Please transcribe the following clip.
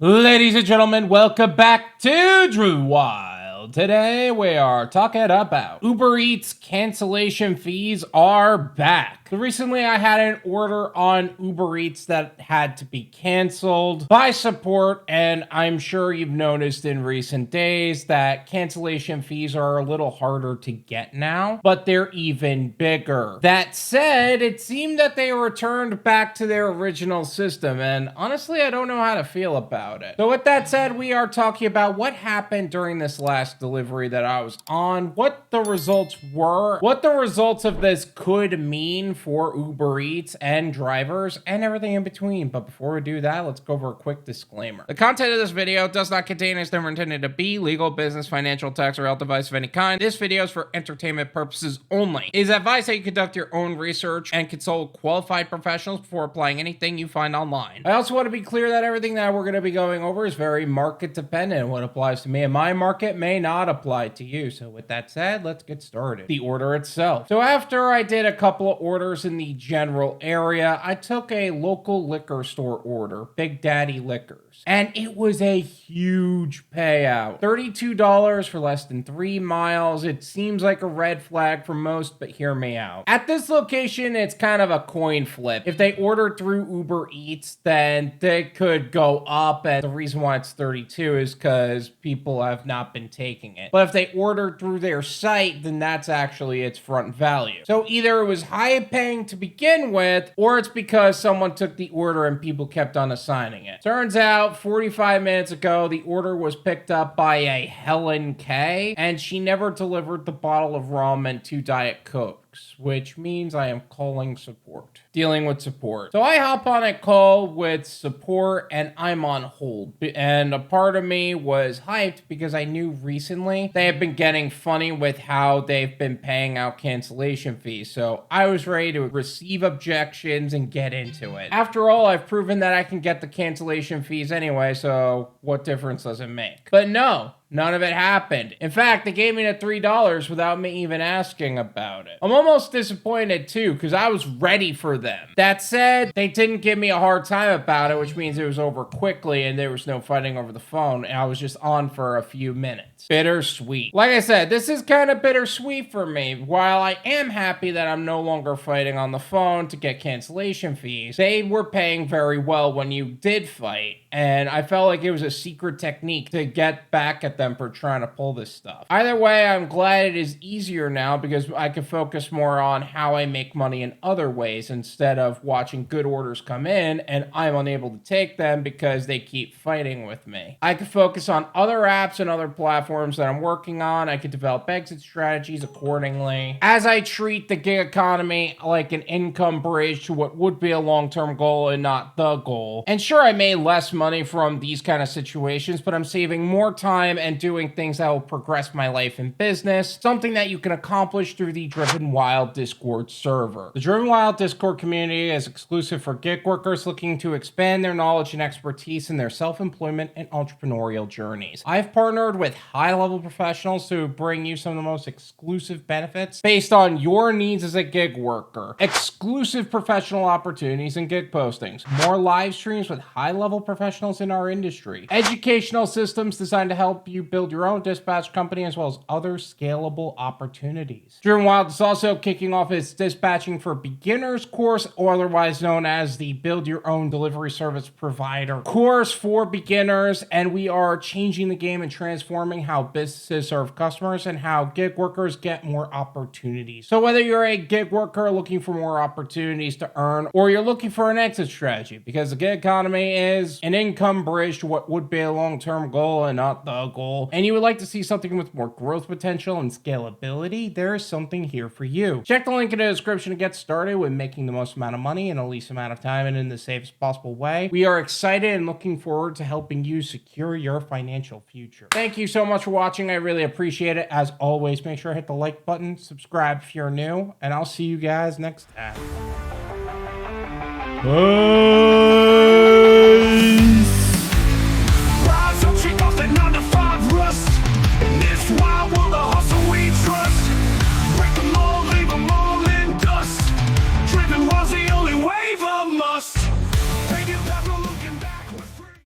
Ladies and gentlemen, welcome back to Driven Wyld. Today we are talking about Uber Eats cancellation fees are back. Recently I had an order on Uber Eats that had to be canceled by support, and I'm sure you've noticed in recent days that cancellation fees are a little harder to get now, but they're even bigger. That said, it seemed that they returned back to their original system, and honestly I don't know how to feel about it. So with that said, we are talking about what happened during this last delivery that I was on, what the results were, what the results of this could mean for Uber Eats and drivers, and everything in between. But before we do that, let's go over a quick disclaimer. The content of this video does not contain is never intended to be legal, business, financial, tax, or health advice of any kind. This video is for entertainment purposes only. It is advised that you conduct your own research and consult qualified professionals before applying anything you find online. I also want to be clear that everything that we're going to be going over is very market dependent. What applies to me in my market may not apply to you. So with that said, let's get started. The order itself. So after I did a couple of orders in the general area, I took a local liquor store order, Big Daddy Liquors, and it was a huge payout. $32 for less than 3 miles. It seems like a red flag for most, but hear me out. At this location, it's kind of a coin flip. If they ordered through Uber Eats, then they could go up, and the reason why it's 32 is because people have not been taking it. But if they ordered through their site, then that's actually its front value. So either it was high paying to begin with, or it's because someone took the order and people kept on assigning it. Turns out 45 minutes ago, the order was picked up by a Helen K, and she never delivered the bottle of rum and 2 Diet Cokes, which means I am calling support. Dealing with support. So I hop on a call with support and I'm on hold. And a part of me was hyped because I knew recently they have been getting funny with how they've been paying out cancellation fees. So I was ready to receive objections and get into it. After all, I've proven that I can get the cancellation fees anyway, so what difference does it make? But no. None of it happened. In fact, they gave me the $3 without me even asking about it. I'm almost disappointed too, because I was ready for them. That said, they didn't give me a hard time about it, which means it was over quickly and there was no fighting over the phone, and I was just on for a few minutes. Bittersweet. Like I said, this is kind of bittersweet for me. While I am happy that I'm no longer fighting on the phone to get cancellation fees, they were paying very well when you did fight, and I felt like it was a secret technique to get back at them for trying to pull this stuff. Either way, I'm glad it is easier now because I can focus more on how I make money in other ways instead of watching good orders come in and I'm unable to take them because they keep fighting with me. I can focus on other apps and other platforms that I'm working on. I can develop exit strategies accordingly. As I treat the gig economy like an income bridge to what would be a long-term goal and not the goal. And sure, I made less money from these kind of situations, but I'm saving more time and doing things that will progress my life in business, something that you can accomplish through the Driven Wyld Discord server. The Driven Wyld Discord community is exclusive for gig workers looking to expand their knowledge and expertise in their self-employment and entrepreneurial journeys. I've partnered with high-level professionals to bring you some of the most exclusive benefits based on your needs as a gig worker. Exclusive professional opportunities and gig postings. More live streams with high-level professionals in our industry. Educational systems designed to help you build your own dispatch company as well as other scalable opportunities. Driven Wyld is also kicking off its Dispatching for Beginners course, or otherwise known as the Build Your Own Delivery Service Provider course for beginners, and we are changing the game and transforming how businesses serve customers and how gig workers get more opportunities. So whether you're a gig worker looking for more opportunities to earn, or you're looking for an exit strategy, because the gig economy is an income bridge to what would be a long-term goal and not the goal, and you would like to see something with more growth potential and scalability, there is something here for you. Check the link in the description to get started with making the most amount of money in the least amount of time and in the safest possible way. We are excited and looking forward to helping you secure your financial future. Thank you so much for watching. I really appreciate it. As always, make sure to hit the like button, subscribe if you're new, and I'll see you guys next time.